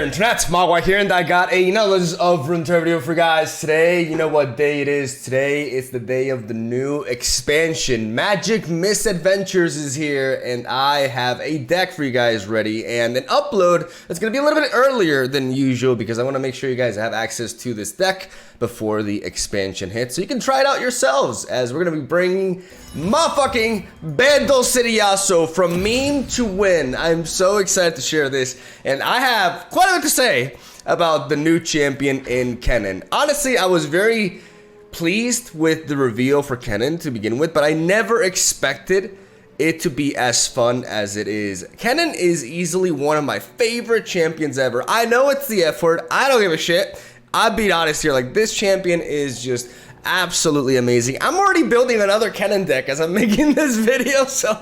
internet, Mogwai here, and I got another of Runeterra video for you guys today. You know what day it is today? It's the day of the new expansion. Magic Misadventures is here, and I have a deck for you guys ready, and an upload that's going to be a little bit earlier than usual because I want to make sure you guys have access to this deck before the expansion hits, so you can try it out yourselves, as we're going to be bringing motherfucking Bandle City Yasuo from meme to win. I'm so excited to share this, and I have quite a bit to say about the new champion in Kennen. Honestly, I was very pleased with the reveal for Kennen to begin with, but I never expected it to be as fun as it is. Kennen is easily one of my favorite champions ever. I know it's the F word. I don't give a shit. I'll be honest here, like, this champion is just absolutely amazing. I'm already building another Kennen deck as I'm making this video, so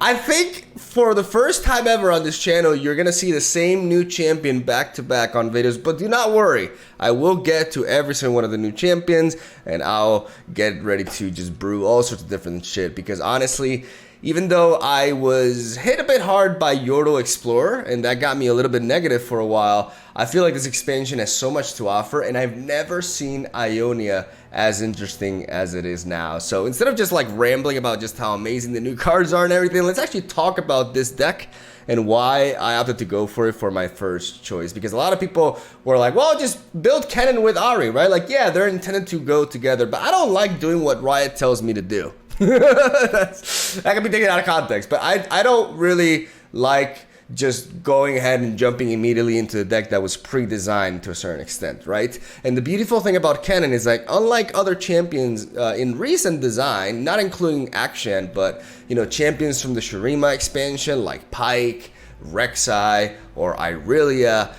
I think for the first time ever on this channel, you're gonna see the same new champion back to back on videos, but do not worry. I will get to every single one of the new champions, and I'll get ready to just brew all sorts of different shit, because honestly, even though I was hit a bit hard by Yordle Explorer, and that got me a little bit negative for a while, I feel like this expansion has so much to offer, and I've never seen Ionia as interesting as it is now. So instead of just like rambling about just how amazing the new cards are and everything, let's actually talk about this deck and why I opted to go for it for my first choice. Because a lot of people were like, well, just build Kennen with Ahri, right? Like, yeah, they're intended to go together, but I don't like doing what Riot tells me to do. That can be taken out of context, but I don't really like just going ahead and jumping immediately into the deck that was pre-designed to a certain extent, right? And the beautiful thing about Kennen is, like, unlike other champions in recent design, not including Akshan, but, you know, champions from the Shurima expansion like Pyke, Rek'Sai, or Irelia,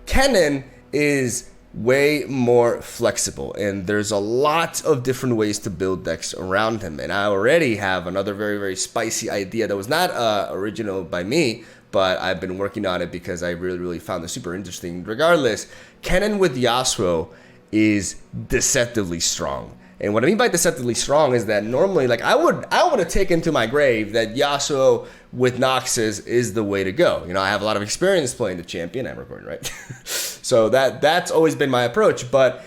Kennen is way more flexible, and there's a lot of different ways to build decks around him. And I already have another very spicy idea that was not original by me, but I've been working on it because I really found this super interesting. Regardless, Kennen with Yasuo is deceptively strong. And what I mean by deceptively strong is that normally, like, I would have taken to my grave that Yasuo with Noxus is the way to go. You know, I have a lot of experience playing the champion. I'm recording, right? So that's always been my approach. But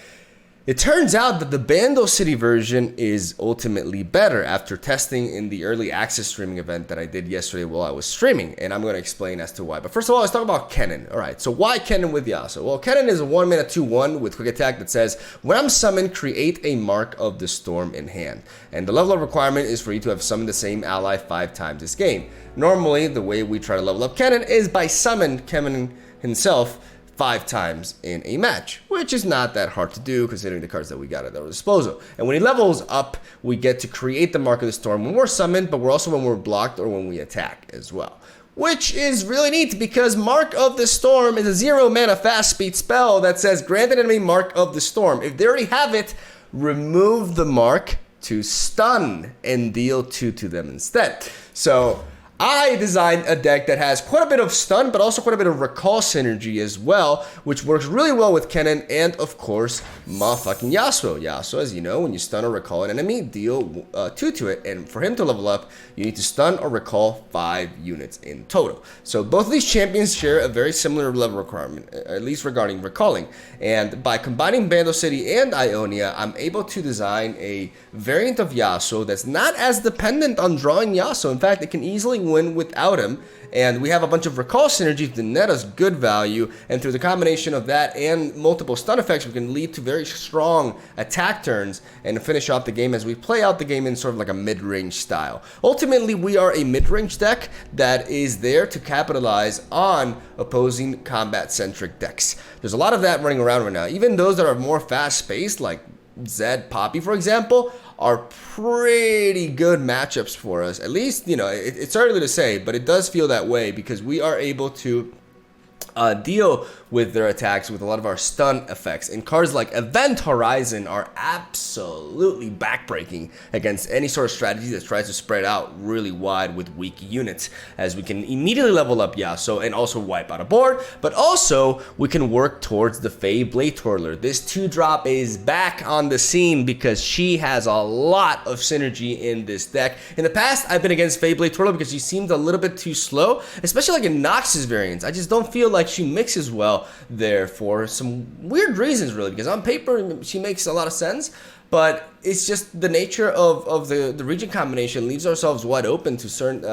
it turns out that the Bandle City version is ultimately better after testing in the early access streaming event that I did yesterday while I was streaming, and I'm going to explain as to why. But first of all, let's talk about Kennen. Alright, so why Kennen with Yasuo? Well, Kennen is a 1-mana 2/1 with quick attack that says, when I'm summoned, create a Mark of the Storm in hand. And the level up requirement is for you to have summoned the same ally 5 times this game. Normally, the way we try to level up Kennen is by summon Kennen himself 5 times in a match, which is not that hard to do considering the cards that we got at our disposal. And when he levels up, we get to create the Mark of the Storm when we're summoned, but we're also when we're blocked or when we attack as well. Which is really neat because Mark of the Storm is a 0-mana fast speed spell that says grant an enemy Mark of the Storm. If they already have it, remove the mark to stun and deal 2 to them instead. So I designed a deck that has quite a bit of stun, but also quite a bit of recall synergy as well, which works really well with Kennen and, of course, motherfucking Yasuo. Yasuo, as you know, when you stun or recall an enemy, deal 2 to it, and for him to level up, you need to stun or recall 5 units in total. So both of these champions share a very similar level requirement, at least regarding recalling. And by combining Bandle City and Ionia, I'm able to design a variant of Yasuo that's not as dependent on drawing Yasuo. In fact, it can easily win without him, and we have a bunch of recall synergies to net us good value, and through the combination of that and multiple stun effects, we can lead to very strong attack turns and finish off the game as we play out the game in sort of like a mid-range style. Ultimately, we are a mid-range deck that is there to capitalize on opposing combat-centric decks. There's a lot of that running around right now. Even those that are more fast-paced, like Zed, Poppy, for example, are pretty good matchups for us. At least, you know, it's early to say, but it does feel that way because we are able to deal with their attacks with a lot of our stun effects. And cards like Event Horizon are absolutely backbreaking against any sort of strategy that tries to spread out really wide with weak units, as we can immediately level up Yasuo and also wipe out a board, but also we can work towards the Fae Blade Twirler. This 2-drop is back on the scene because she has a lot of synergy in this deck. In the past, I've been against Fae Blade Twirler because she seemed a little bit too slow, especially like in Noxus variants. I just don't feel like like she mixes well there for some weird reasons, really, because on paper she makes a lot of sense, but it's just the nature of the region combination leaves ourselves wide open to certain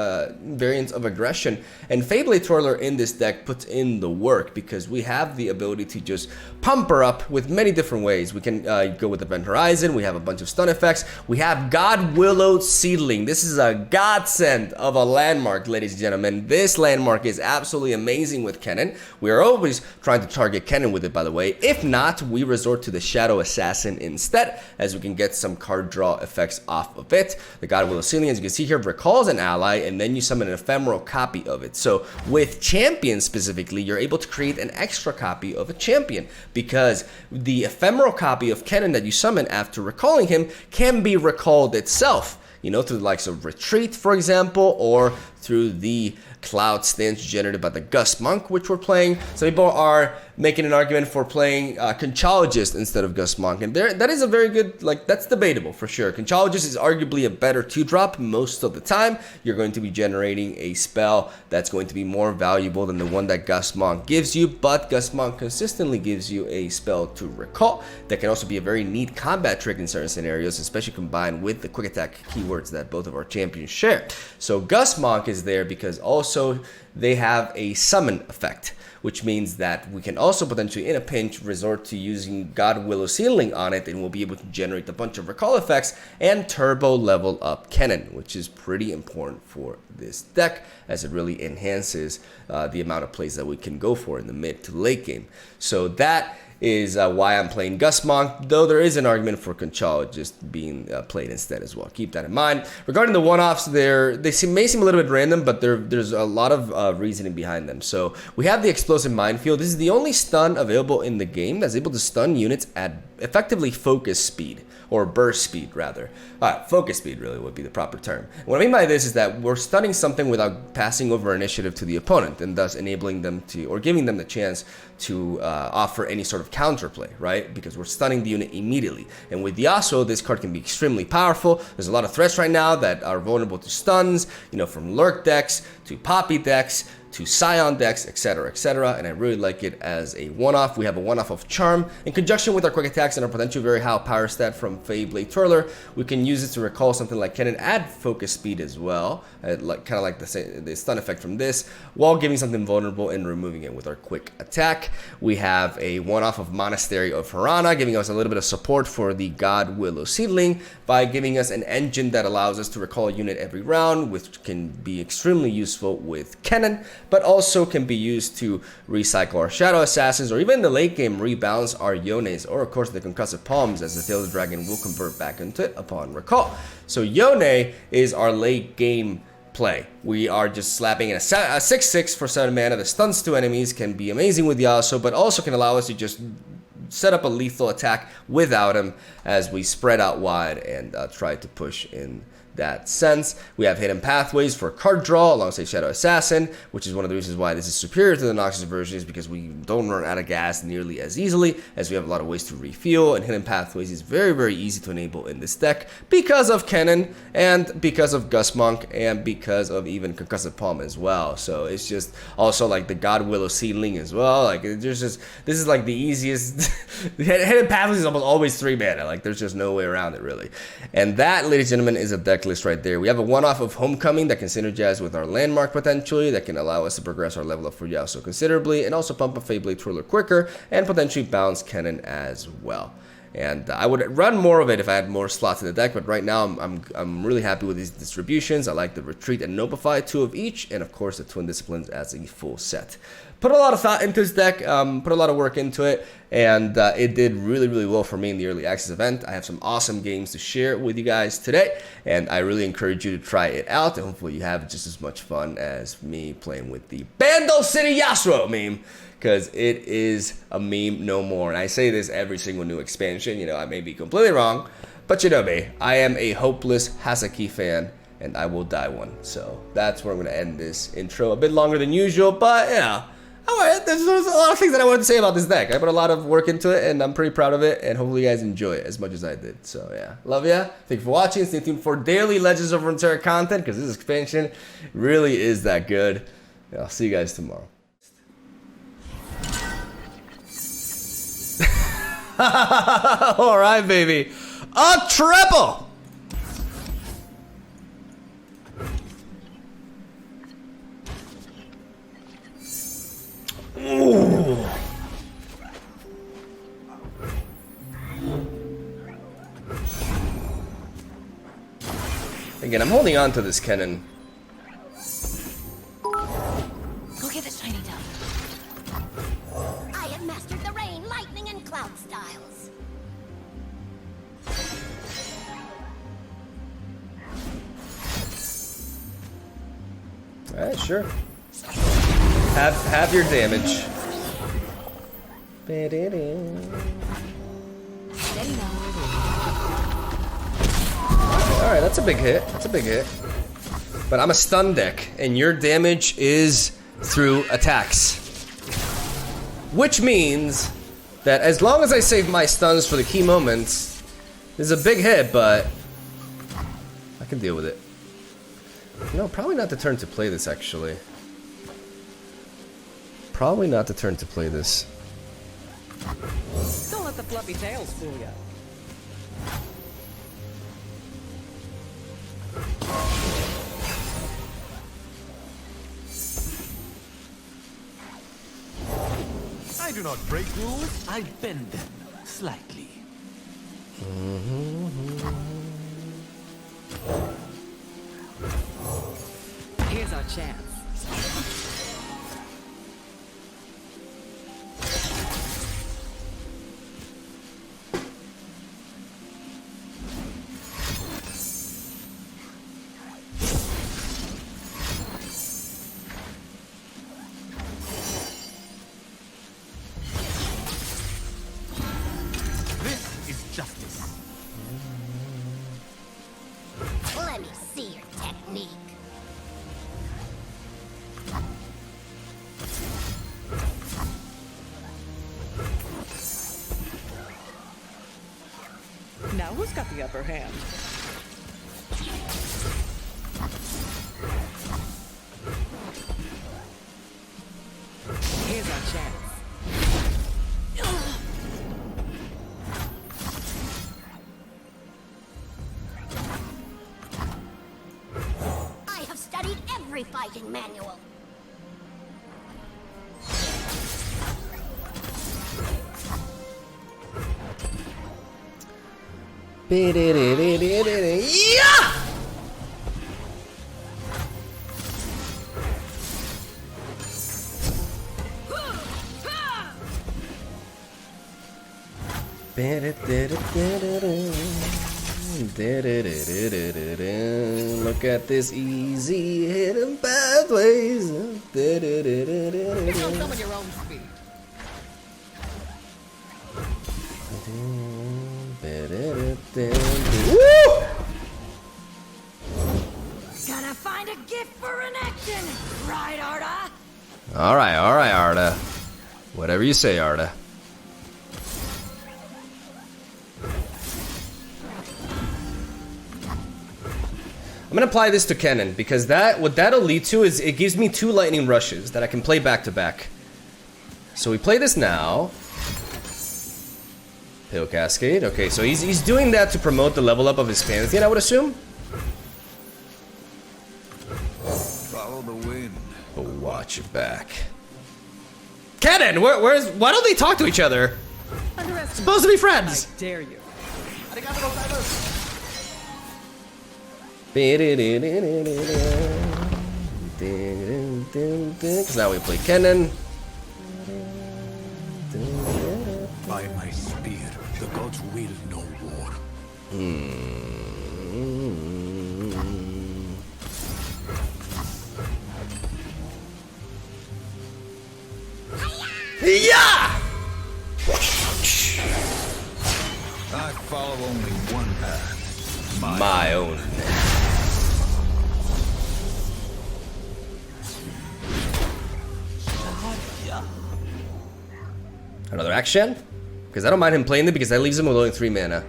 variants of aggression. And Feyblade Twirler in this deck puts in the work because we have the ability to just pump her up with many different ways. We can go with Event Horizon, we have a bunch of stun effects, we have God Willowed Seedling. This is a godsend of a landmark, ladies and gentlemen. This landmark is absolutely amazing with Kennen. We are always trying to target Kennen with it, by the way. If not, we resort to the Shadow Assassin instead, as we can get some card draw effects off of it. The God Willow Seedling, as you can see here, recalls an ally, and then you summon an ephemeral copy of it. So with champions specifically, you're able to create an extra copy of a champion, because the ephemeral copy of Kennen that you summon after recalling him can be recalled itself, you know, through the likes of Retreat, for example, or through the Cloud Stance generated by the Gust Monk, which we're playing. Some people are making an argument for playing Conchologist instead of Gust Monk, and that is a very good, like, that's debatable for sure. Conchologist is arguably a better 2-drop most of the time. You're going to be generating a spell that's going to be more valuable than the one that Gust Monk gives you, but Gust Monk consistently gives you a spell to recall that can also be a very neat combat trick in certain scenarios, especially combined with the quick attack keywords that both of our champions share. So Gust Monk is there because also they have a summon effect, which means that we can also potentially, in a pinch, resort to using God Willow Seedling on it, and we'll be able to generate a bunch of recall effects and turbo level up Kennen, which is pretty important for this deck, as it really enhances the amount of plays that we can go for in the mid to late game. So that is why I'm playing Gust Monk, though there is an argument for Conchologist being played instead as well. Keep that in mind. Regarding the one-offs, they may seem a little bit random, but there's a lot of reasoning behind them. So we have the Explosive Minefield. This is the only stun available in the game that's able to stun units at effectively focus speed, or burst speed rather. Focus speed really would be the proper term. What I mean by this is that we're stunning something without passing over initiative to the opponent, and thus enabling them to, or giving them the chance to offer any sort of counterplay, right? Because we're stunning the unit immediately. And with Yasuo, this card can be extremely powerful. There's a lot of threats right now that are vulnerable to stuns, you know, from Lurk decks to Poppy decks to Scion decks, etc., etc., and I really like it as a one-off. We have a one-off of Charm. In conjunction with our quick attacks and our potentially very high power stat from Feyblade Twirler, we can use it to recall something like Kennen, add focus speed as well, kind of like the stun effect from this, while giving something vulnerable and removing it with our quick attack. We have a one-off of Monastery of Harana, giving us a little bit of support for the God Willow Seedling by giving us an engine that allows us to recall a unit every round, which can be extremely useful with Kennen, but also can be used to recycle our Shadow Assassins, or even in the late game rebalance our Yones, or of course the Concussive Palms, as the Tail of the Dragon will convert back into it upon recall. So Yone is our late game play. We are just slapping in a 6/6 for 7 mana. The stuns to enemies can be amazing with Yasuo, but also can allow us to just set up a lethal attack without him as we spread out wide and try to push in that sense. We have Hidden Pathways for card draw alongside Shadow Assassin, which is one of the reasons why this is superior to the Noxus version, is because we don't run out of gas nearly as easily, as we have a lot of ways to refuel, and Hidden Pathways is very, very easy to enable in this deck because of Kennen, and because of Gust Monk, and because of even Concussive Palm as well. So it's just also like the God Willow Seedling as well. Like, there's just, this is like the easiest. Hidden Pathways is almost always 3 mana. Like, there's just no way around it really. And that, ladies and gentlemen, is a deck list right there. We have a one-off of Homecoming that can synergize with our landmark potentially, that can allow us to progress our level up for Yasuo considerably, and also pump a Feyblade Twirler quicker, and potentially bounce Kennen as well. And I would run more of it if I had more slots in the deck, but right now I'm really happy with these distributions. I like the Retreat and Notify, 2 of each, and of course the Twin Disciplines as a full set. Put a lot of thought into this deck, put a lot of work into it, and it did really, really well for me in the early access event. I have some awesome games to share with you guys today, and I really encourage you to try it out, and hopefully you have just as much fun as me playing with the Bando City Yasuo meme, because it is a meme no more. And I say this every single new expansion. You know, I may be completely wrong, but you know me. I am a hopeless Hasaki fan, and I will die one. So that's where I'm going to end this intro. A bit longer than usual, but yeah. Alright, there's a lot of things that I wanted to say about this deck. I put a lot of work into it, and I'm pretty proud of it, and hopefully you guys enjoy it as much as I did. So yeah, love ya. Thank you for watching. Stay tuned for daily Legends of Runeterra content, because this expansion really is that good. And I'll see you guys tomorrow. All right, baby. A triple. Ooh. Again, I'm holding on to this Kennen. Go get the shiny dove. I have mastered the rain, lightning, and cloud styles. Alright, sure. Have your damage. Alright, that's a big hit. That's a big hit. But I'm a stun deck, and your damage is through attacks. Which means that as long as I save my stuns for the key moments, this is a big hit, but I can deal with it. No, probably not the turn to play this, actually. Probably not the turn to play this. Don't let the fluffy tails fool you. I do not break rules, I bend them slightly. Here's our chance. This is justice. Let me see your technique. Now who's got the upper hand? Here's our chance. I have studied every fighting manual. Yeah! Look at this easy hidden pathways. You'll come at your own speed. Woo! Gonna find a gift for an action, right, Arda? All right, Arda. Whatever you say, Arda. I'm gonna apply this to Kennen because what that'll lead to is it gives me 2 lightning rushes that I can play back to back. So we play this now. Pale Cascade. Okay, so he's doing that to promote the level up of his Pantheon, I would assume. Follow the wind. But watch your back. Kennen, why don't they talk to each other? Underestimate. Supposed to be friends. I dare you. Because now we play Kennen. By my spear, the gods will know war. Yeah! I follow only one path. My own. Another action? Because I don't mind him playing it because that leaves him with only 3 mana.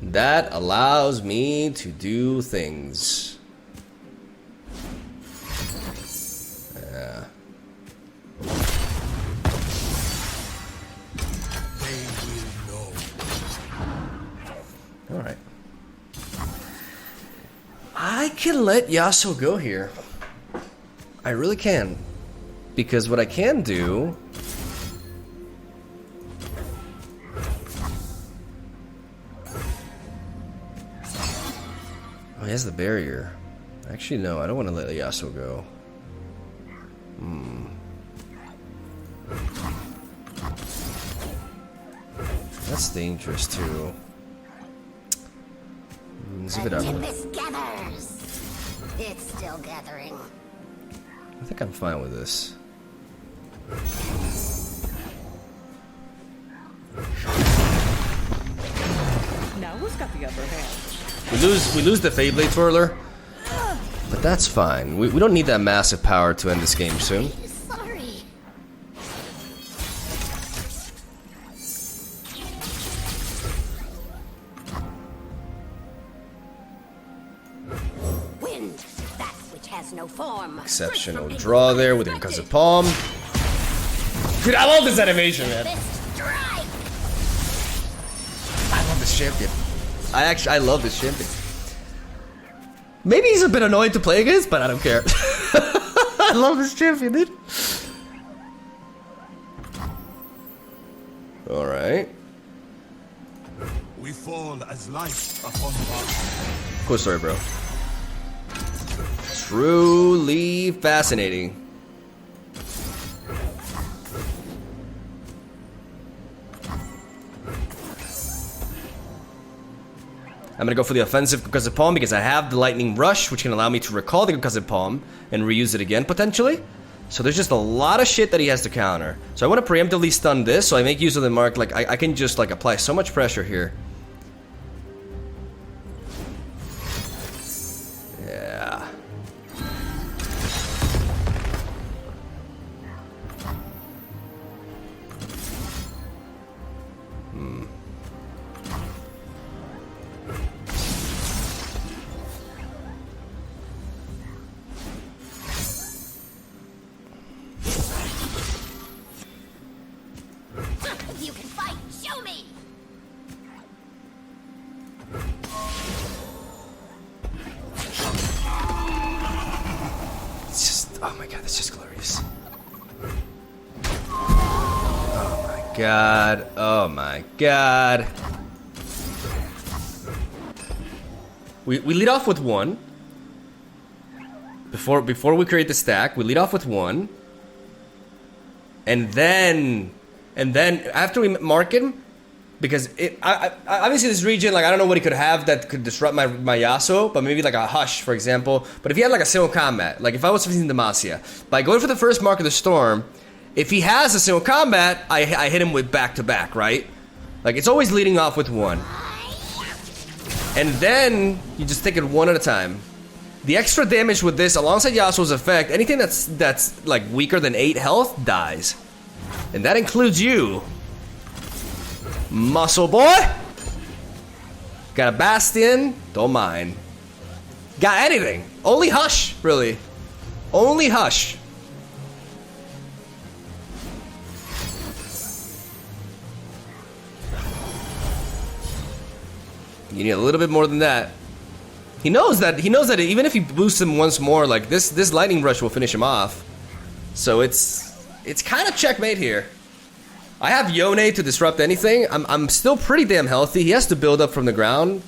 And that allows me to do things. Yeah. They will I can let Yasuo go here. I really can. Because what I can do... Oh, he has the barrier. Actually, no, I don't want to let Yasuo go. That's dangerous too. Zip it up. Tempest gathers. It's still gathering. I think I'm fine with this. Now who's got the upper hand? We lose the Feyblade twirler, but that's fine. We don't need that massive power to end this game soon. Sorry. Wind, that which has no form. Exceptional draw there with your cousin palm. Dude, I love this animation, man. Strike. I love this champion. I love this champion. Maybe he's a bit annoying to play against, but I don't care. I love this champion, dude. All right. We fall as light upon fire. Cool story, bro. Truly fascinating. I'm gonna go for the offensive concussive palm because I have the lightning rush, which can allow me to recall the concussive palm and reuse it again potentially. So there's just a lot of shit that he has to counter. So I want to preemptively stun this, so I make use of the mark. Like I can just like apply so much pressure here. Yeah. If you can fight, show me. It's just, oh my god, that's just glorious. Oh my god, oh my god. We lead off with one. Before we create the stack, we lead off with one. And then after we mark him, because obviously this region, like I don't know what he could have that could disrupt my Yasuo, but maybe like a Hush, for example. But if he had like a single combat, like if I was facing Demacia, by going for the first mark of the storm, if he has a single combat, I hit him with back to back, right? Like it's always leading off with one, and then you just take it one at a time. The extra damage with this, alongside Yasuo's effect, anything that's like weaker than 8 health dies. And that includes you. Muscle boy! Got a Bastion? Don't mind. Got anything? Only Hush, really. Only Hush. You need a little bit more than that. He knows that even if he boosts him once more, like this lightning rush will finish him off. So it's kind of checkmate here. I have Yone to disrupt anything. I'm still pretty damn healthy. He has to build up from the ground.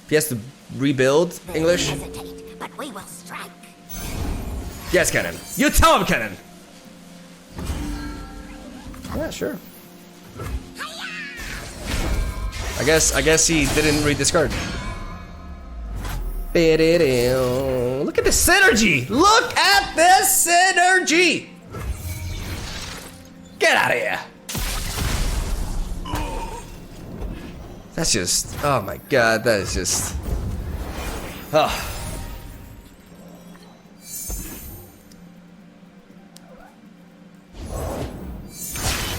He has to rebuild. English. Hesitate, but we will strike. Yes, Kennen. You tell him, Kennen. Yeah, sure. I guess he didn't read this card. Look at the synergy! Look at this synergy! Get out of here! That's just, oh my god, that is just, oh.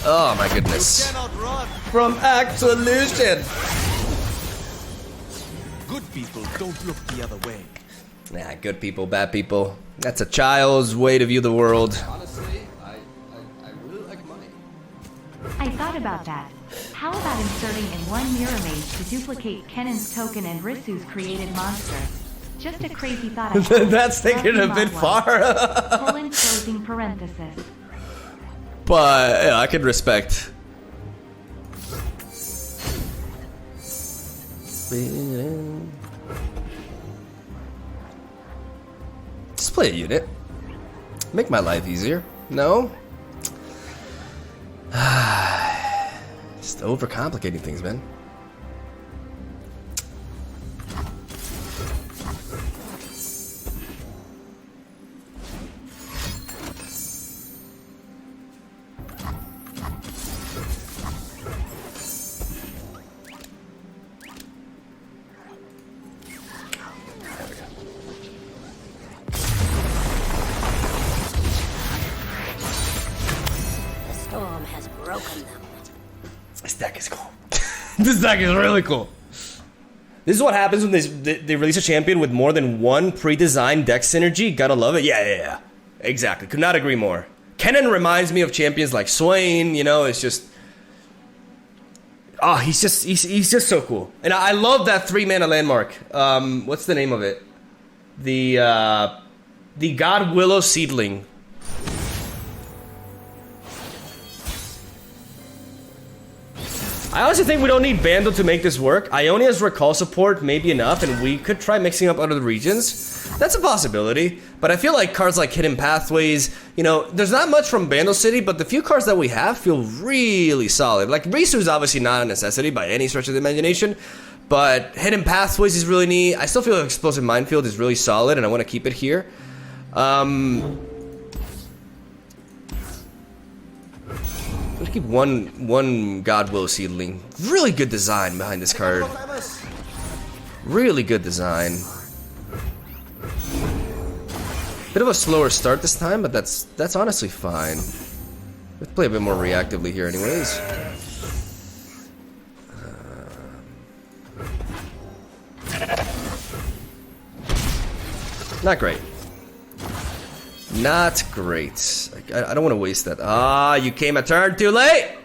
Oh my goodness. Cannot run. From Absolution! Good people don't look the other way. Nah, good people, bad people. That's a child's way to view the world. Honestly, I really like money. I thought about that. How about inserting in one mirror mage to duplicate Kennen's token and Risu's created monster? Just a crazy thought. I had. That's taking it a bit far. Colon closing parenthesis. But yeah, I can respect. Just play a unit. Make my life easier. No? Just overcomplicating things, man. The storm has broken them. This deck is cool. This deck is really cool. This is what happens when they release a champion with more than one pre-designed deck synergy. Gotta love it. Yeah. Exactly. Could not agree more. Kennen reminds me of champions like Swain. You know, it's just... Oh, he's just so cool. And I love that 3-mana landmark. What's the name of it? The God Willow Seedling. I honestly think we don't need Vandal to make this work. Ionia's recall support may be enough, and we could try mixing up other regions. That's a possibility, but I feel like cards like Hidden Pathways, you know, there's not much from Vandal City, but the few cards that we have feel really solid. Like, Risu's obviously not a necessity by any stretch of the imagination, but Hidden Pathways is really neat. I still feel like Explosive Minefield is really solid, and I want to keep it here. Let's keep one God Willow Seedling. Really good design behind this card. Really good design. Bit of a slower start this time, but that's honestly fine. Let's play a bit more reactively here anyways. Not great. Not great. I don't want to waste that. Ah, you came a turn too late!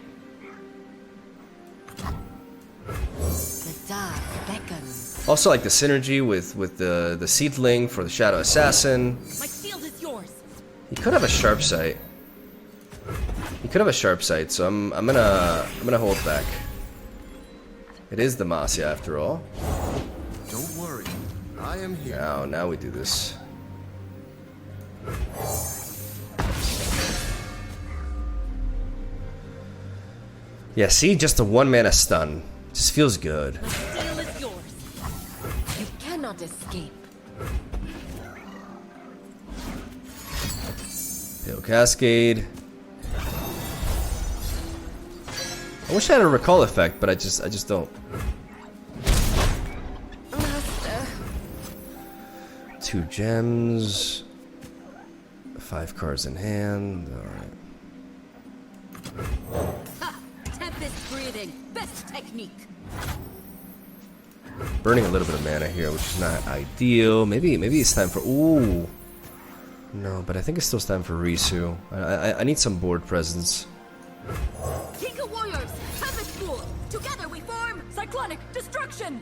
The dark beckons. Also like the synergy with the Seedling for the Shadow Assassin. My shield is yours. He could have a sharp sight. He could have a sharp sight, so I'm gonna hold back. It is the Masya after all. Don't worry, I am here. Now we do this. Yeah, see, just a 1-mana stun. Just feels good. My shield is yours. You cannot escape. Pale Cascade. I wish I had a recall effect, but I just don't. Master. 2 gems. 5 cards in hand. Alright. Ha! Tempest breathing. Best technique. Burning a little bit of mana here, which is not ideal. Maybe it's time for... Ooh. No, but I think it's still time for Risu. I need some board presence. King of Warriors. Tempest Pool. Together we form Cyclonic Destruction.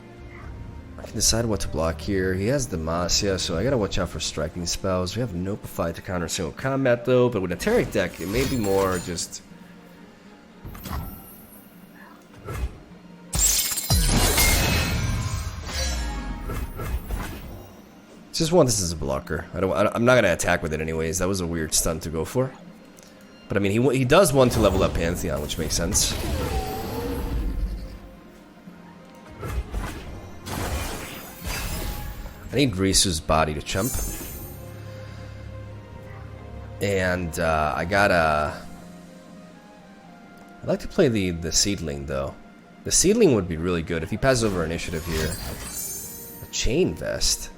I can decide what to block here. He has Demacia, so I gotta watch out for striking spells. We have Notify to counter single combat though, but with a Taric deck, it may be more just... Just want this as a blocker. I'm not gonna attack with it anyways. That was a weird stun to go for. But I mean, he does want to level up Pantheon, which makes sense. I need Risu's body to chump. And I'd like to play the Seedling though. The Seedling would be really good if he passes over initiative here. A Chain Vest.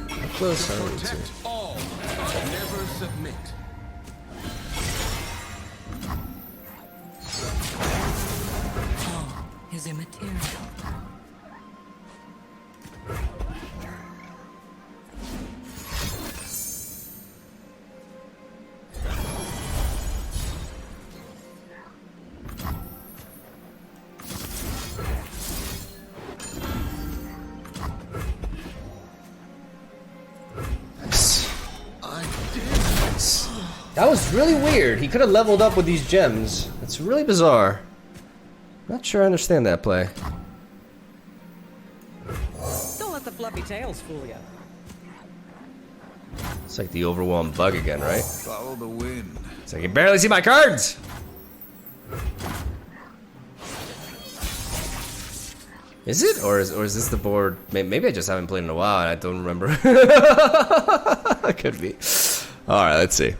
How close are we to? Protect all. Never submit. All is immaterial. That was really weird. He could have leveled up with these gems. It's really bizarre. Not sure I understand that play. Don't let the fluffy tails fool you. It's like the overwhelmed bug again, right? Follow the wind. It's like, I can barely see my cards! Is it? Or is this the board? Maybe I just haven't played in a while and I don't remember. Could be. Alright, let's see.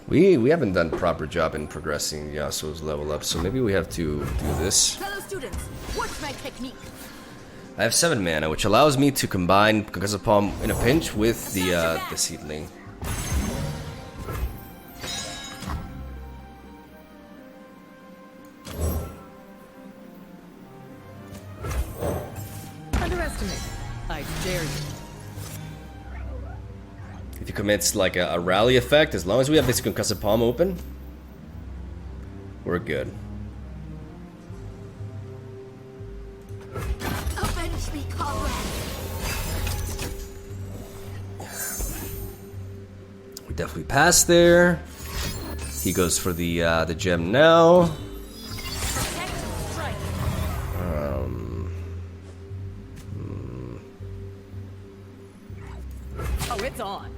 We haven't done a proper job in progressing Yasuo's level up, so maybe we have to do this. Fellow students, what's my technique? I have 7 mana, which allows me to combine Concussive Palm in a pinch with the Seedling. Underestimate. I dare you. If he commits like a rally effect, as long as we have this Concussive Palm open, we're good. Avenge me, comrade. We definitely pass there. He goes for the gem now. Oh, it's on.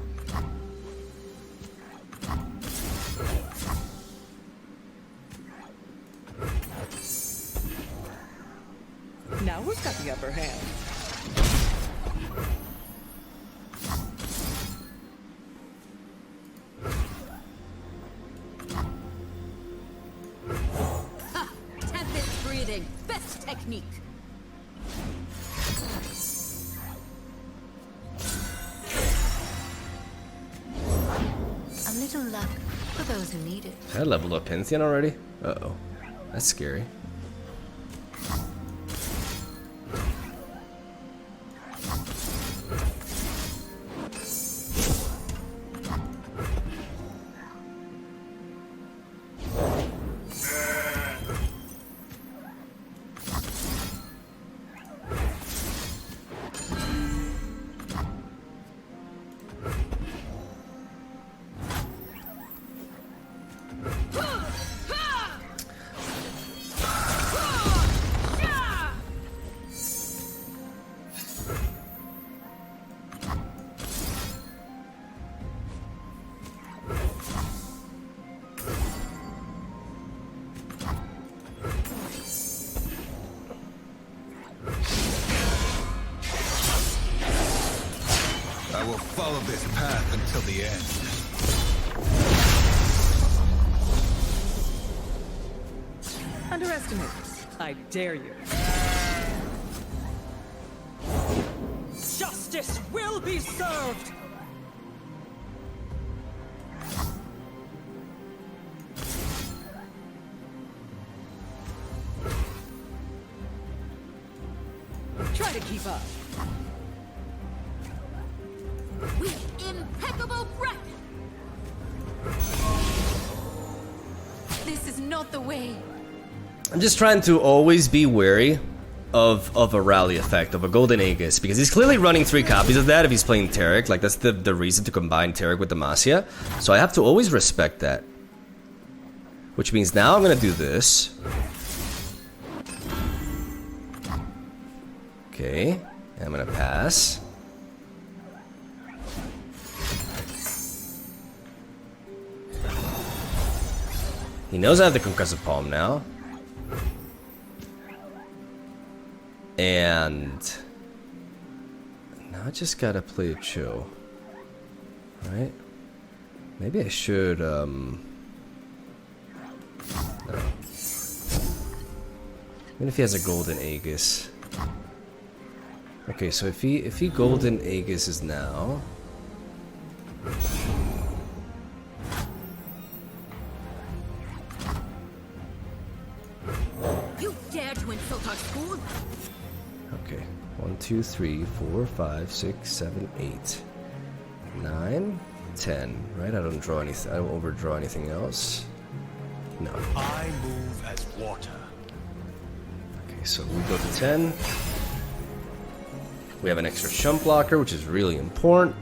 Now who's got the upper hand? Ha! Tempest breathing, best technique. A little luck for those who need it. I leveled up Pantheon already? Uh-oh. That's scary. I will follow this path until the end. Underestimate. I dare you. Justice will be served! Try to keep up. With impeccable breath. This is not the way. I'm just trying to always be wary of a rally effect, of a Golden Aegis, because he's clearly running 3 copies of that if he's playing Taric. Like, that's the reason to combine Taric with Demacia. So I have to always respect that. Which means now I'm gonna do this. Okay, I'm gonna pass. He knows I have the Concussive Palm now. And now I just gotta play it chill. Right? Maybe I should, no. Even if he has a Golden Aegis. Okay, so if he Golden Aegis is now. You dare to insult our school? Okay. 1, 2, 3, 4, 5, 6, 7, 8, 9, 10. Right? I don't draw anything. I don't overdraw anything else. No. I move as water. Okay, so we go to 10. We have an extra chump blocker, which is really important.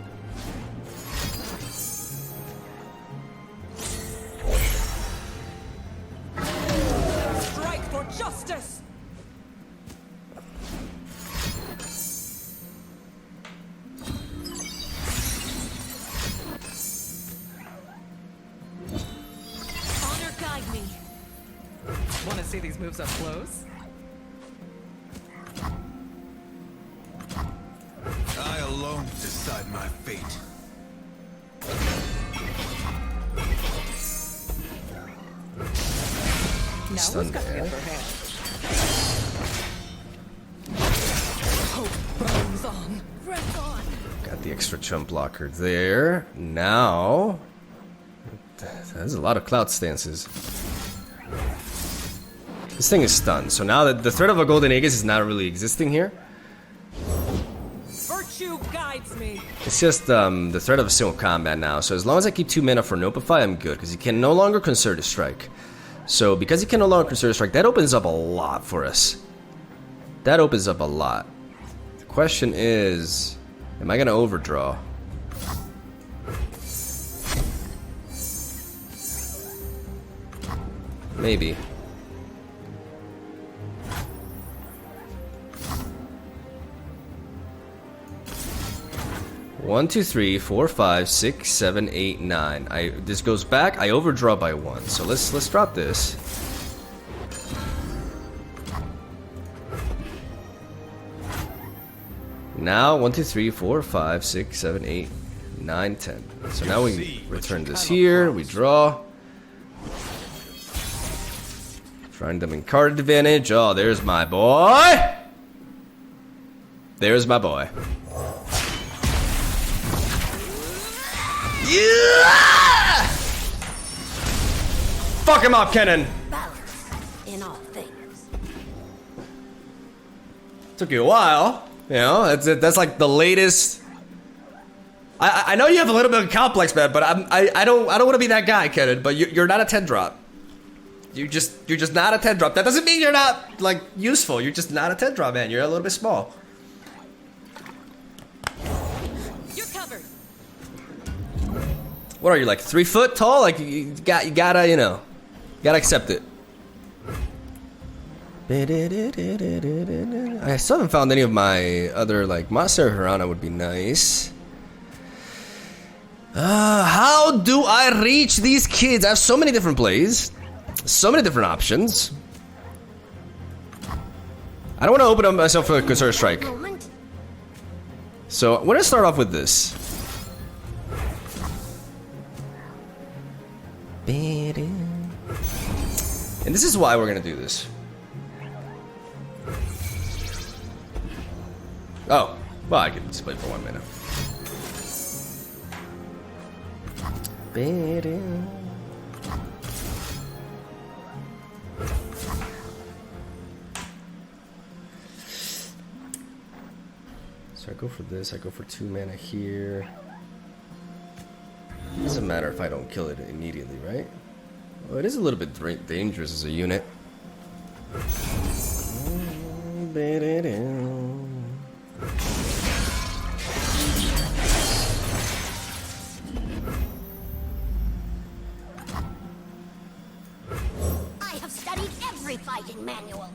see these moves up close? I alone decide my fate. Now who's Stunned got the there. upper hand? Hope burns on. Press on. Got the extra chump blocker there. Now, there's a lot of cloud stances. This thing is stunned, so now that the threat of a golden Aegis is not really existing here. Virtue guides me. It's just the threat of a single combat now. So as long as I keep 2 mana for Nopify, I'm good, because he can no longer Concerted Strike. So because he can no longer Concerted Strike, that opens up a lot for us. That opens up a lot. The question is, am I gonna overdraw? Maybe. One, two, three, four, five, six, seven, eight, nine. This goes back. I overdraw by 1. So let's drop this. Now 1, 2, 3, 4, 5, 6, 7, 8, 9, 10. So now we return this here. We draw. Trying them in card advantage. Oh, there's my boy. There's my boy. Yeah! Fuck him up, Kennen. Balance in all things. Took you a while. You know, that's like the latest. I know you have a little bit of complex, man, but I don't want to be that guy, Kennen. But you're not a 10 drop. You're just not a 10 drop. That doesn't mean you're not like useful. You're just not a 10 drop, man. You're a little bit small. You're covered. What are you, like 3 foot tall? Like you gotta, you know, gotta accept it. I still haven't found any of my other like Monster Hirana would be nice. How do I reach these kids? I have so many different plays, so many different options. I don't want to open up myself for a Concerted Strike. Moment. So I'm gonna start off with this. And this is why we're gonna do this. Oh, well, I can just play for 1 minute. So I go for this, I go for 2 mana here. It doesn't matter if I don't kill it immediately, right? Well, it is a little bit dangerous as a unit. I have studied every fighting manual.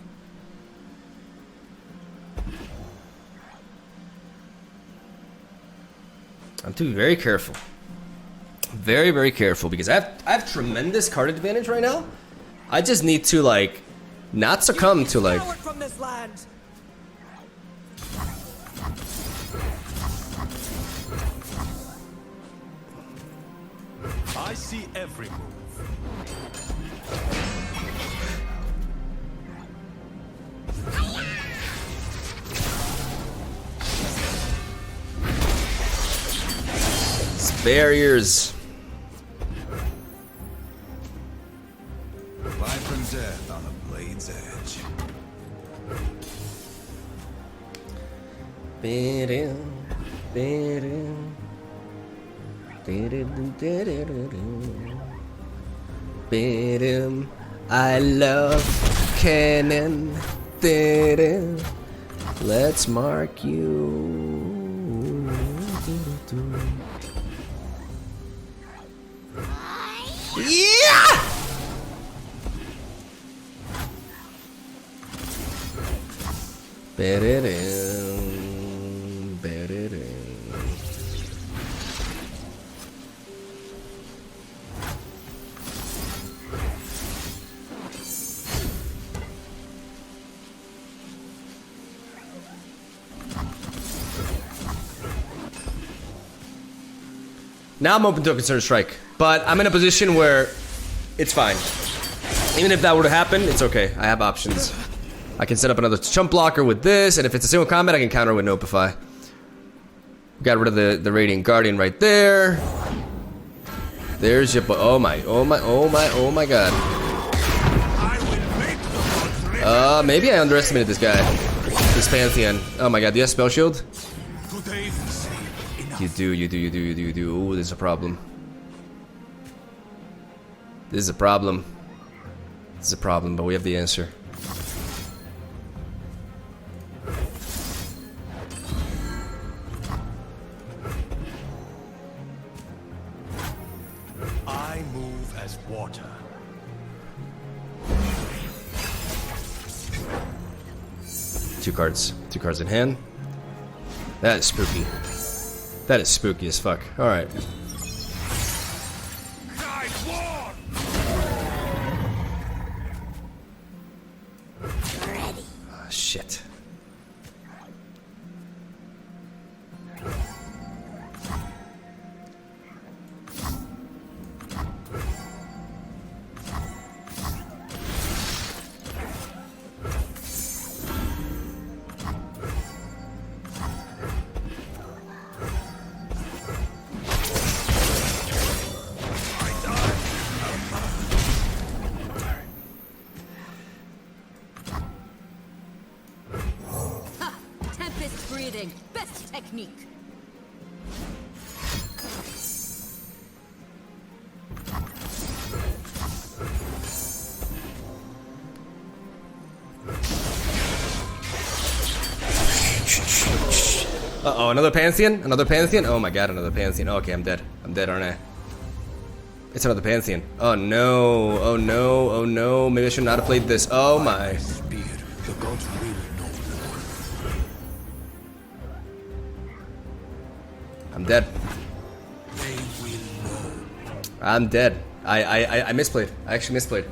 I'm to be very careful. Very, very careful because I have tremendous card advantage right now. I just need to like not succumb to like Coward from this land. I see every move. barriers. Life and death on a blade's edge. I love Kennen. Let's mark you. Yeah! Now I'm open to a Concerned Strike. But I'm in a position where it's fine. Even if that were to happen, it's okay. I have options. I can set up another chump blocker with this, and if it's a single combat, I can counter with Notify. Got rid of the Radiant Guardian right there. There's your oh my god. Maybe I underestimated this guy. This Pantheon. Oh my god, do you have Spell Shield? You do. Ooh, there's a problem. This is a problem. This is a problem, but we have the answer. I move as water. Two cards in hand. That is spooky. That is spooky as fuck. All right. Oh, shit. Tempest breathing. Best technique. Uh-oh, another Pantheon? Another Pantheon? Oh my god, another Pantheon. Okay, I'm dead. I'm dead, aren't I? It's another Pantheon. Oh no. Oh no. Oh no. Maybe I should not have played this. Oh my. I'm dead. I'm dead. I misplayed. I actually misplayed.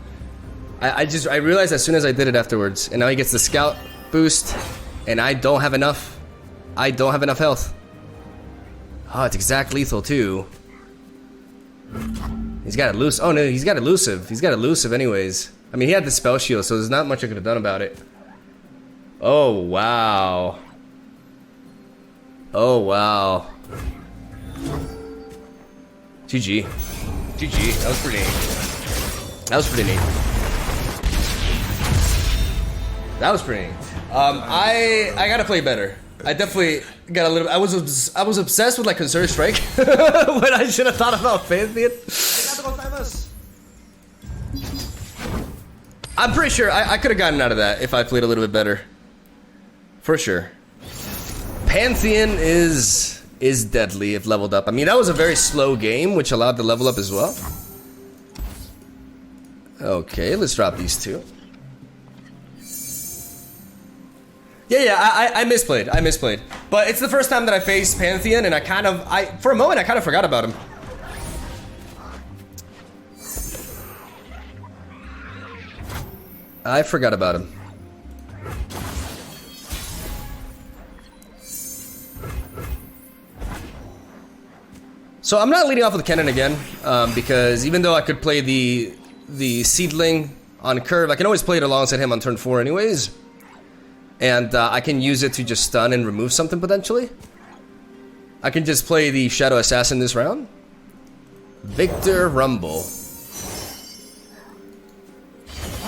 I realized as soon as I did it afterwards. And now he gets the scout boost. And I don't have enough. I don't have enough health. Oh, it's exact lethal too. He's got elusive. Oh no, he's got elusive. He's got elusive anyways. I mean, he had the spell shield, so there's not much I could have done about it. Oh wow. Oh wow. GG. GG. That was pretty neat. That was pretty neat. That was pretty neat. I gotta play better. I definitely got a little. I was obsessed with like Concerned Strike when I should have thought about Pantheon. I'm pretty sure I could have gotten out of that if I played a little bit better. For sure. Pantheon is deadly if leveled up. I mean, that was a very slow game, which allowed the level up as well. Okay, let's drop these two. Yeah, I misplayed. I misplayed. But it's the first time that I faced Pantheon, and for a moment, I kind of forgot about him. I forgot about him. So I'm not leading off with Kennen again, because even though I could play the Seedling on curve, I can always play it alongside him on turn 4 anyways. And I can use it to just stun and remove something potentially. I can just play the Shadow Assassin this round. Victor Rumble.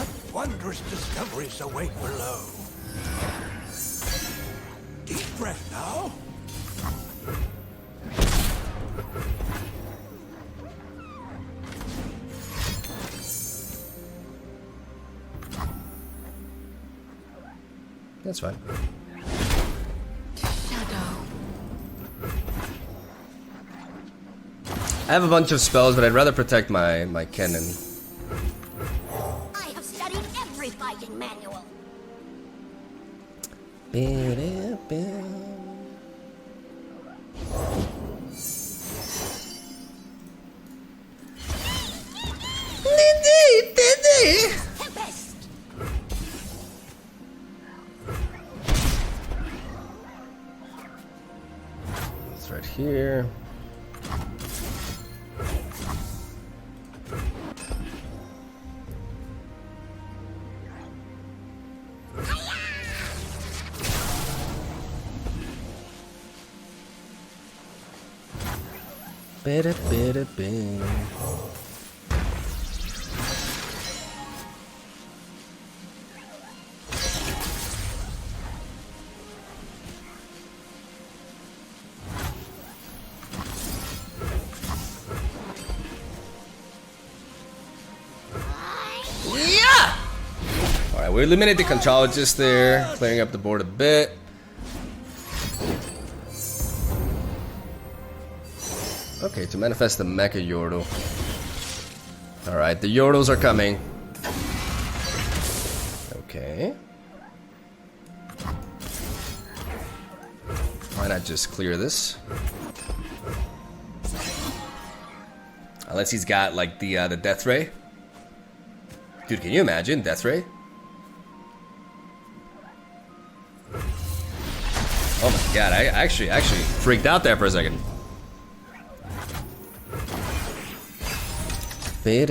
What wondrous discoveries await below? Deep breath now. That's fine. Shadow. I have a bunch of spells, but I'd rather protect my Kennen. I have studied every fighting manual. Tempest. It's right here. Ba-da-ba-da-ba. Yeah! Alright, we eliminated the Conchologist there, clearing up the board a bit. Okay, to manifest the Mecha Yordle. Alright, the Yordles are coming. Okay. Why not just clear this? Unless he's got like the Death Ray. Dude, can you imagine Death Ray? Oh my god, I actually freaked out there for a second. Think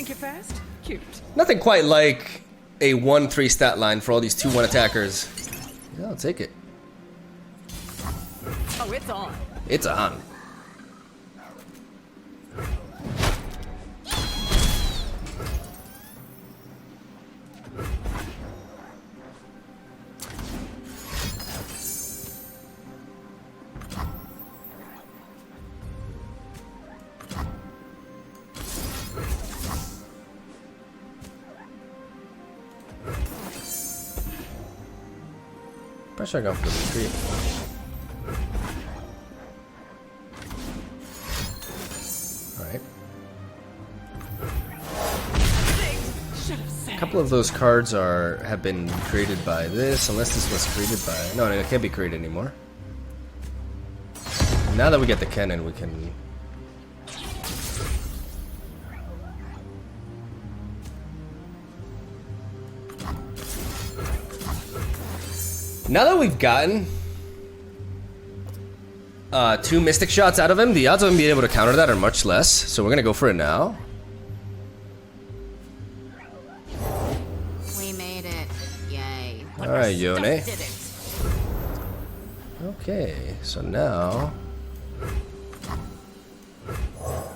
you're fast? Cute. Nothing quite like a 1-3 stat line for all these 2-1 attackers. Yeah, I'll take it. Oh, it's on. It's on. Pressure go for the retreat. Alright. A couple of those cards have been created by this, unless this was created by... No, it can't be created anymore. Now that we get the Kennen, we can... Now that we've gotten 2 Mystic Shots out of him, the odds of him being able to counter that are much less. So we're gonna go for it now. We made it. Yay. Alright, Yone. Okay, so now...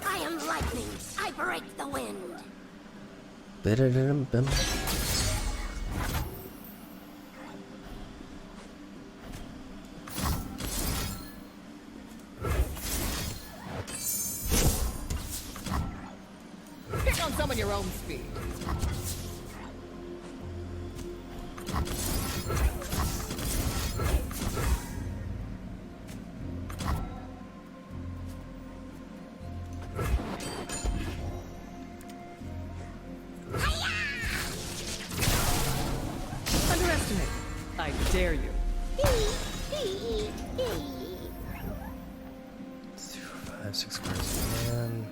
I am lightning. I break the wind. Ba-da-da-dum-bum. Pick on some of your own speed. Underestimate. I dare you. 5, 6 cards. Man.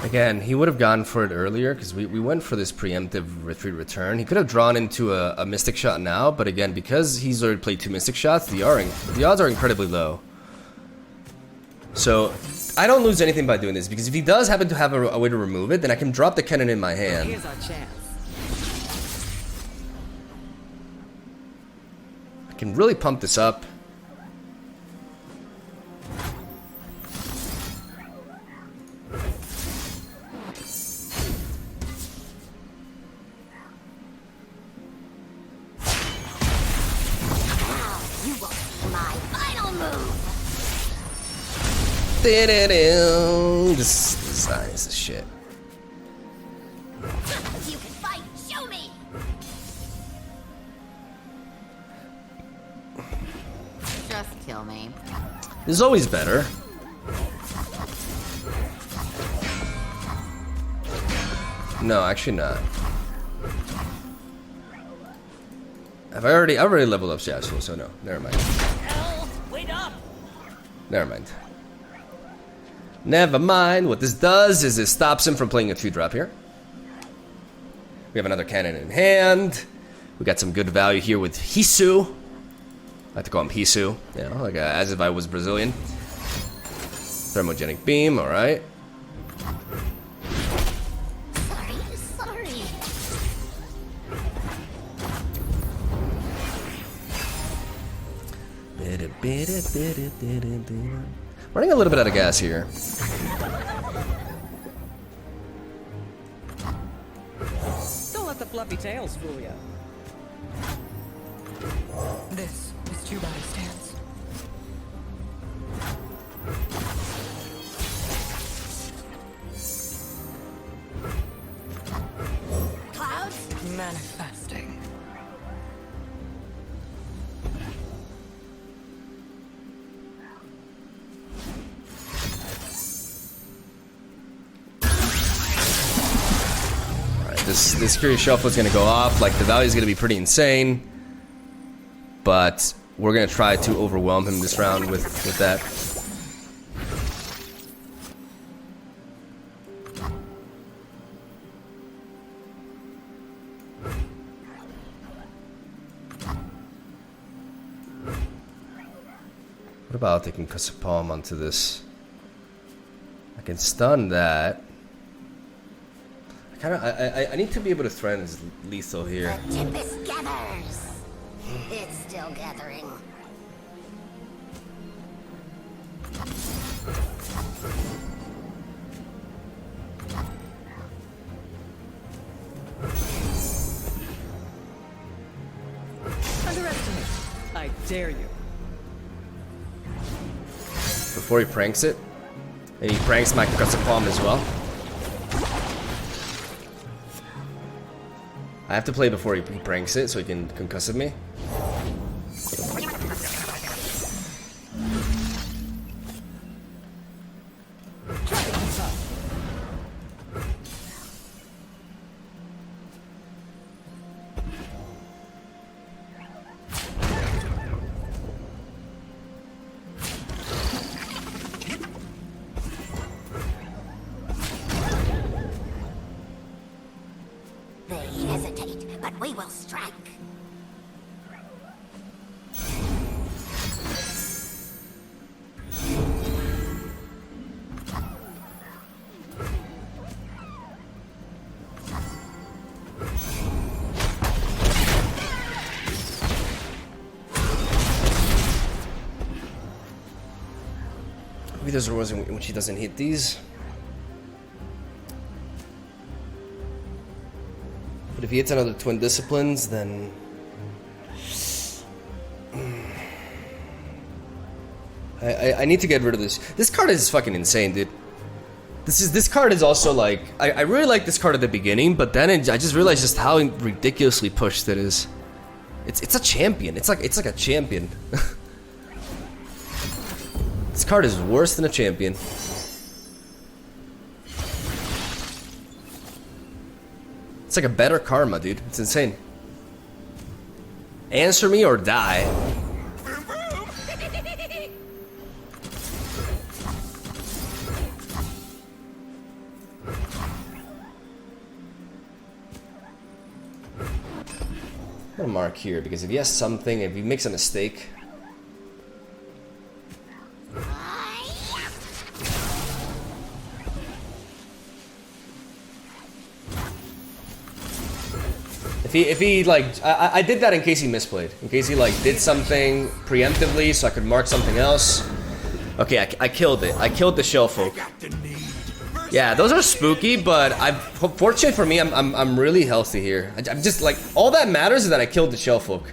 Again, he would have gone for it earlier because we went for this preemptive retreat return. He could have drawn into a Mystic Shot now, but again, because he's already played 2 Mystic Shots, the odds are incredibly low. So I don't lose anything by doing this, because if he does happen to have a way to remove it, then I can drop the Kennen in my hand. Here's our chance. I can really pump this up. You will see my final move. This design is the shit. If you can fight, show me. Just kill me. This is always better. No, actually not. I've already leveled up Yasuo, so no, never mind. Wait up. Never mind. Never mind. What this does is it stops him from playing a 2-drop here. We have another cannon in hand. We got some good value here with Hisu. I like to call him Hisu, you know, like as if I was Brazilian. Thermogenic beam, alright. Sorry. Running a little bit out of gas here. Don't let the fluffy tails fool you. This is two body stance. Clouds? Manifesting. This Curious Shuffle is going to go off. Like, the value is going to be pretty insane. But we're going to try to overwhelm him this round with that. What about taking Kasapalm onto this? I can stun that. I need to be able to threaten his lethal here. The Tempest gathers. It's still gathering. Underestimate. I dare you. Before he pranks it, and he pranks my Kasapalm as well. I have to play before he pranks it so he can concussive me. They hesitate, but we will strike. Maybe there's rules in which he doesn't hit these. But if he hits another Twin Disciplines, then I need to get rid of this. This card is fucking insane, dude. This card is also like I really like this card at the beginning, but then I just realized just how ridiculously pushed it is. It's a champion. It's like a champion. This card is worse than a champion. It's like a better karma, dude. It's insane. Answer me or die. I'm gonna mark here because if he has something, if he makes a mistake. If he like, I did that in case he misplayed. In case he like did something preemptively so I could mark something else. Okay, I killed it. I killed the shell folk. Yeah, those are spooky, but fortunate for me, I'm really healthy here. I'm just like, all that matters is that I killed the shell folk.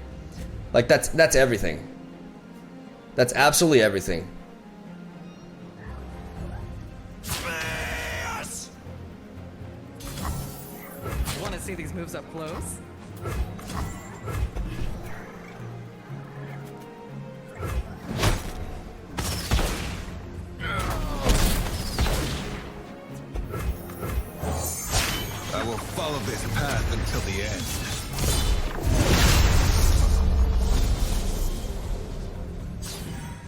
Like that's everything. That's absolutely everything. Want to see these moves up close? I will follow this path until the end.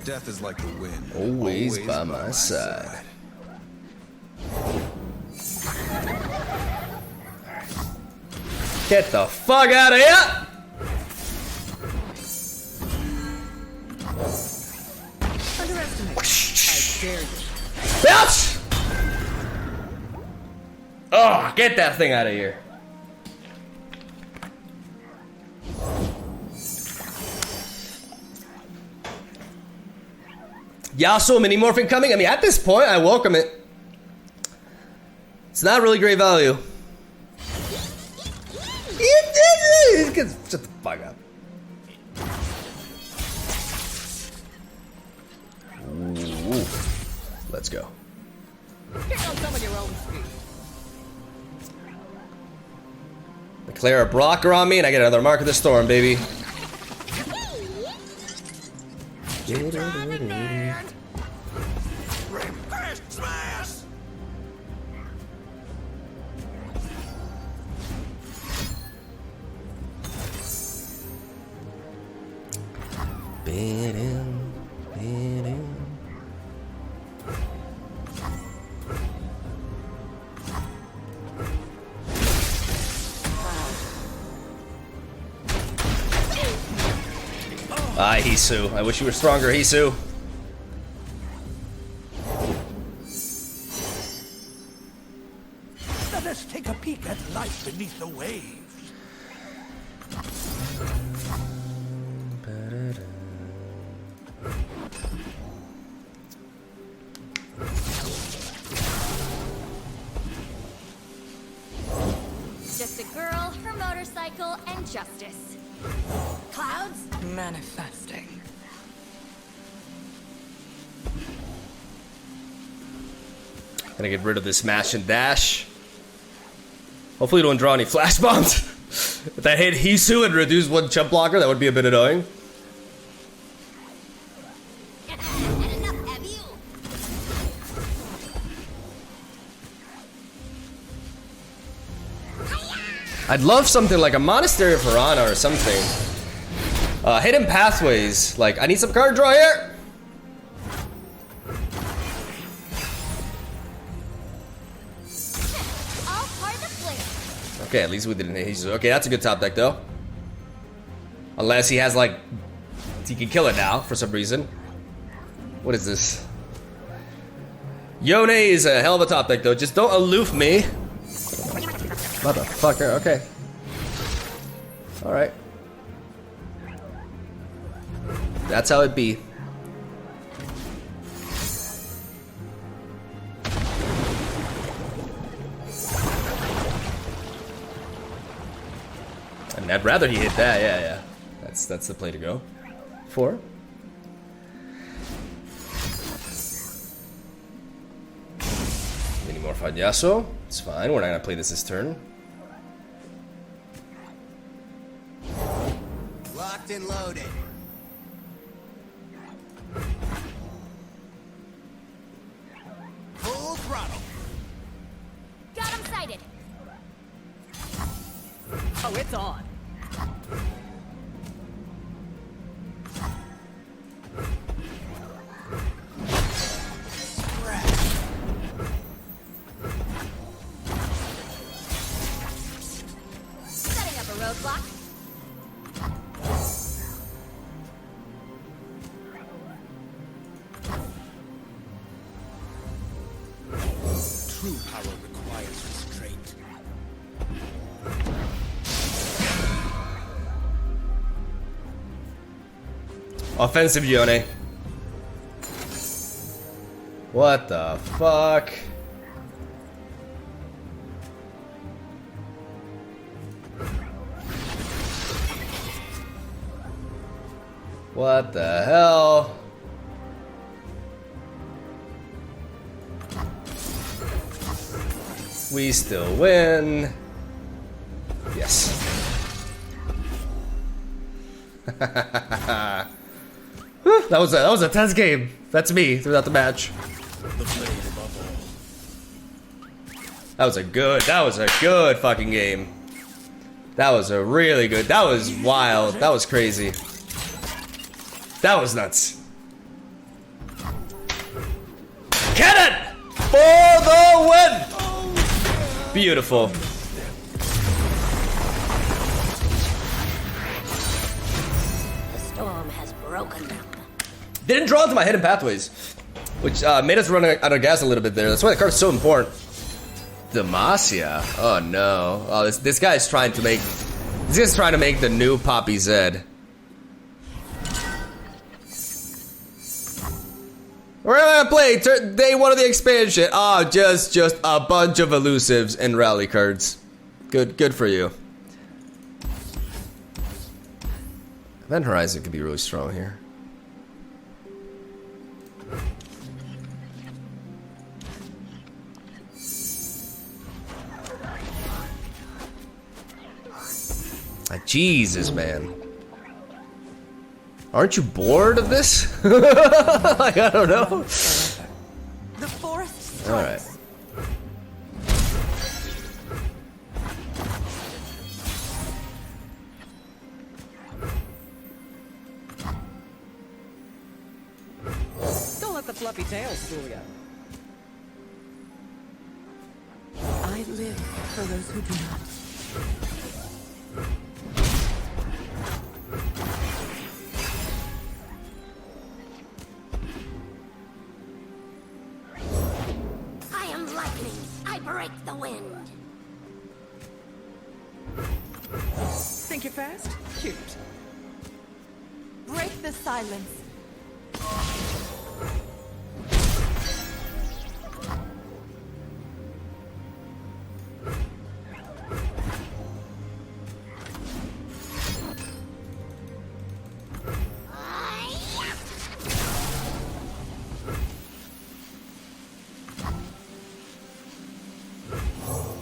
Death is like the wind. Always by my side. Get the fuck out of here! underestimate. I dare you. Bitch! Oh, get that thing out of here. Yasuo mini morphing coming? I mean, at this point, I welcome it. It's not really great value. Shut the fuck up. Ooh. Let's go. Pick on some of your own speed. Declare a blocker on me, and I get another Mark of the Storm, baby. Reverse smash! Ah, Hisu. I wish you were stronger, Hisu. Let us take a peek at life beneath the waves. Just a girl, her motorcycle, and justice. Clouds? Manifesting. Gonna get rid of this smash and dash. Hopefully, you don't draw any flash bombs. If I hit Hisu and reduce one jump blocker, that would be a bit annoying. Had enough, have you? I'd love something like a Monastery of Piranha or something. Hidden pathways. Like, I need some card draw here. All part of the flair. Okay, at least we didn't hit Hisu. Okay, that's a good top deck though. Unless he has like, he can kill it now for some reason. What is this? Yone is a hell of a top deck though. Just don't aloof me. Motherfucker, okay. Alright. That's how it be. I mean, I'd rather he hit that, yeah. That's the play to go. 4. Mini Morphied Yasuo. It's fine, we're not gonna play this turn. Locked and loaded. Full throttle. Got him sighted. Oh, it's on. Setting up a roadblock. True power requires restraint. Offensive Yone. What the fuck? What the hell? We still win. Yes. Whew, that was a tense game. That's me throughout the match. The blade above all. That was a good fucking game. That was a really good. That was wild. That was crazy. That was nuts. Kennen for the win. Beautiful. The storm has broken them. Didn't draw into my hidden pathways, which made us run out of gas a little bit there. That's why the card's so important. Demacia. Oh no. Oh, this guy's trying to make. This guy's trying to make the new Poppy Zed. We're gonna play day 1 of the expansion. Oh, just a bunch of elusives and rally cards. Good for you. Event Horizon could be really strong here. Jesus, man. Aren't you bored of this? Like, I don't know. The forest. All right. Don't let the fluffy tails fool you. I live for those who do not. I am lightning. I break the wind. Think you're fast? Cute. Break the silence.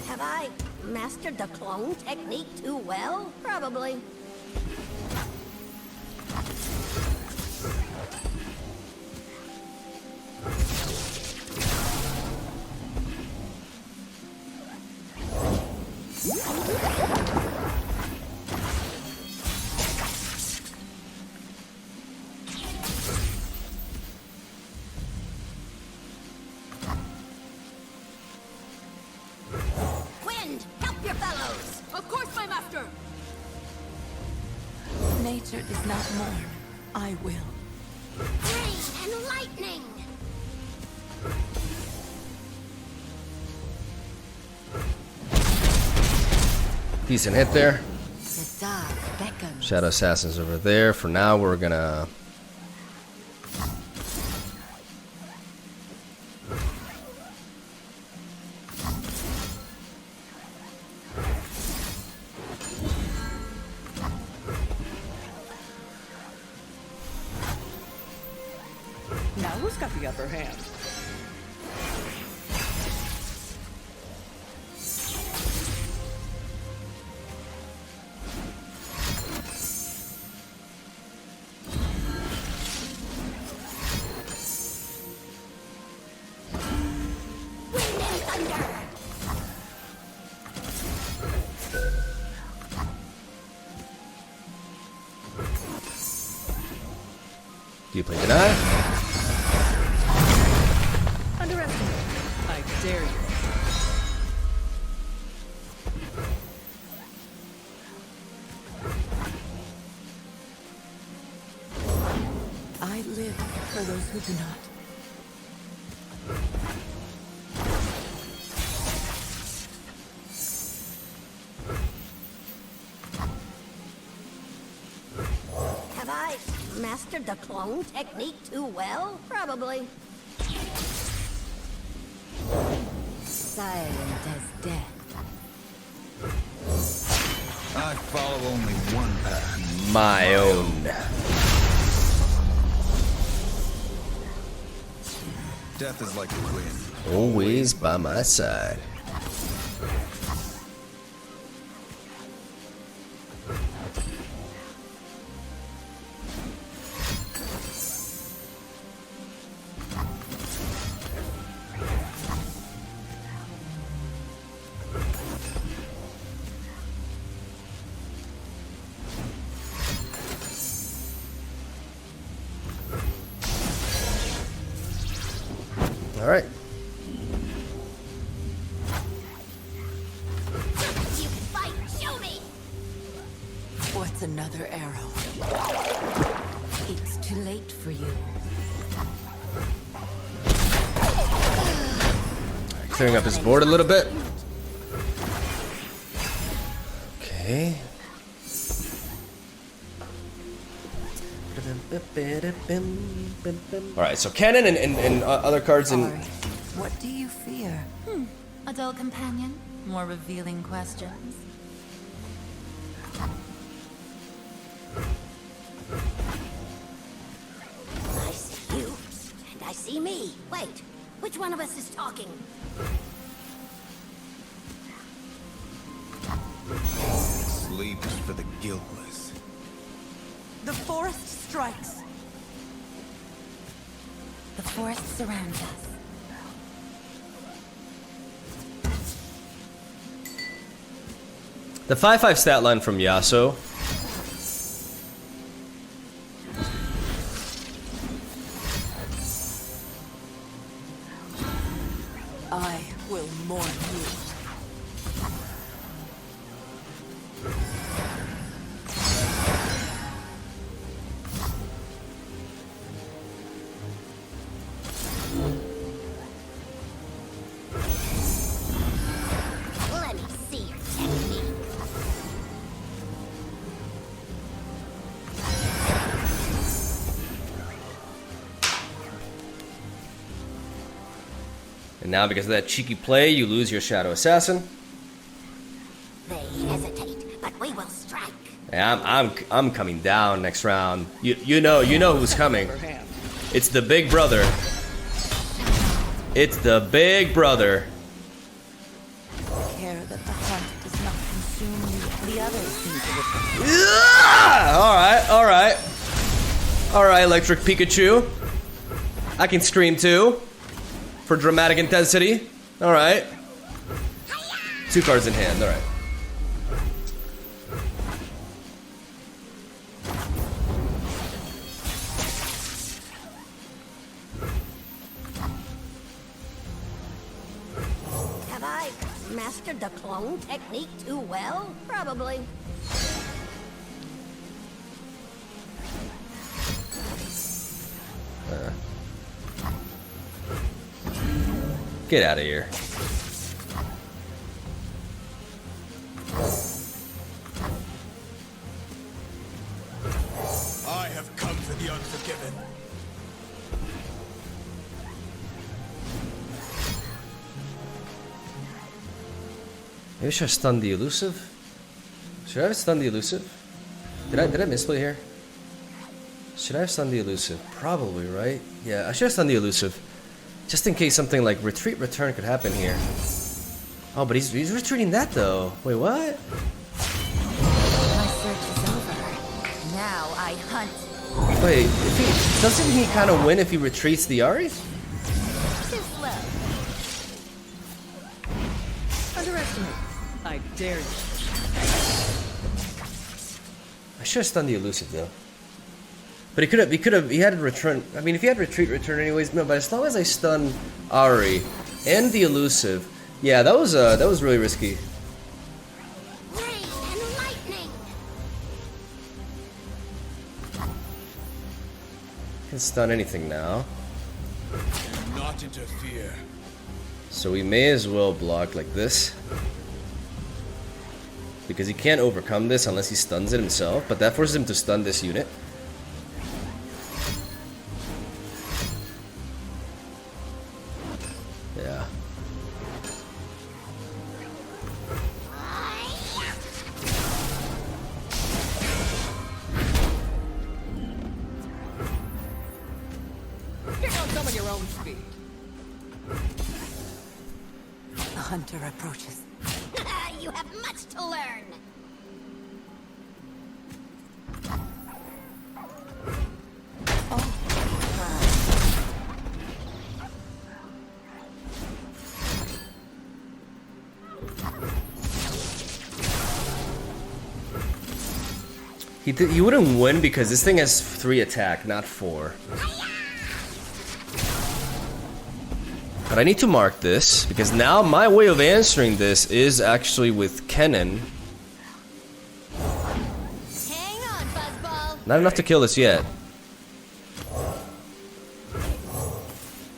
Have I mastered the clone technique too well? Probably. Wind, help your fellows! Of course, my master! Nature is not mourn. I will. Rain and lightning! Decent hit there. The dark beckons. Shadow Assassin's over there. For now, we're gonna. Now who's got the upper hand? Wind and thunder! Do you play deny? Underestimate. I dare you. I live for those who do not. Have I mastered the clone technique too well? Probably. Silent as death. I follow only one path. My own. Death is like the wind. Always by my side. All right. You can fight! Show me! What's another arrow? It's too late for you. clearing up his board a little bit. Okay. Alright, so Kennen and other cards in... What do you fear? A dull companion? More revealing questions? I see you, and I see me. Wait, which one of us is talking? Sleep is for the guiltless. The forest strikes. The forest surrounds us. The 5/5 stat line from Yasuo. I will mourn you. Let me see your technique. And now because of that cheeky play, you lose your Shadow Assassin. They hesitate, but we will strike. And I'm coming down next round. You know who's coming. It's the big brother. It's the big brother. Care that the hunt does not consume you. The others seem to All right, Electric Pikachu. I can scream too, for dramatic intensity. All right. 2 cards in hand. All right. Have I mastered the clone technique too well? Probably. Get out of here. I have come for the unforgiven. Maybe should I stun the elusive? Should I have stunned the elusive? Did I misplay here? Should I have stunned the elusive? Probably, right? Yeah, I should have stunned the elusive. Just in case something like retreat return could happen here. Oh, but he's retreating that though. Wait, what? My search is over. Now I hunt. Wait, doesn't he kind of win if he retreats the Ari? Too slow. underestimate. I dare you. I should have stunned the elusive though. But he had return. I mean, if he had retreat return anyways, no. But as long as I stun Ari and the elusive, yeah, that was really risky. Rain and lightning. Can't stun anything now, Do not interfere. so we may as well block like this. Because he can't overcome this unless he stuns it himself, but that forces him to stun this unit. Yeah. Pick out some of your own speed. The hunter approaches. You have much to learn. He wouldn't win because this thing has 3 attack, not 4. But I need to mark this, because now my way of answering this is actually with Kennen. Hang on, Fuzzball. Not enough to kill this yet.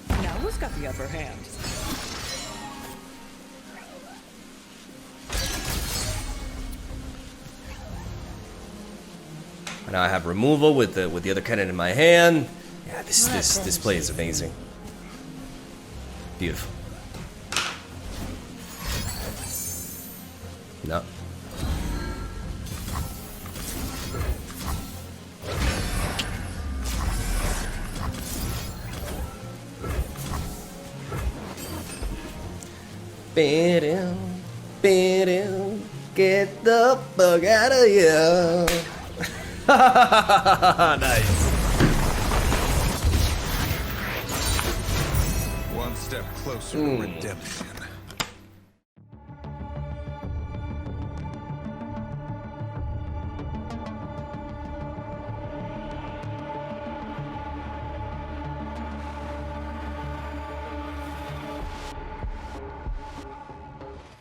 Now who's got the upper hand? Now I have removal with the other cannon in my hand. Yeah, this play is amazing. Beautiful. No. Get the fuck out of here. Nice. One step closer to redemption.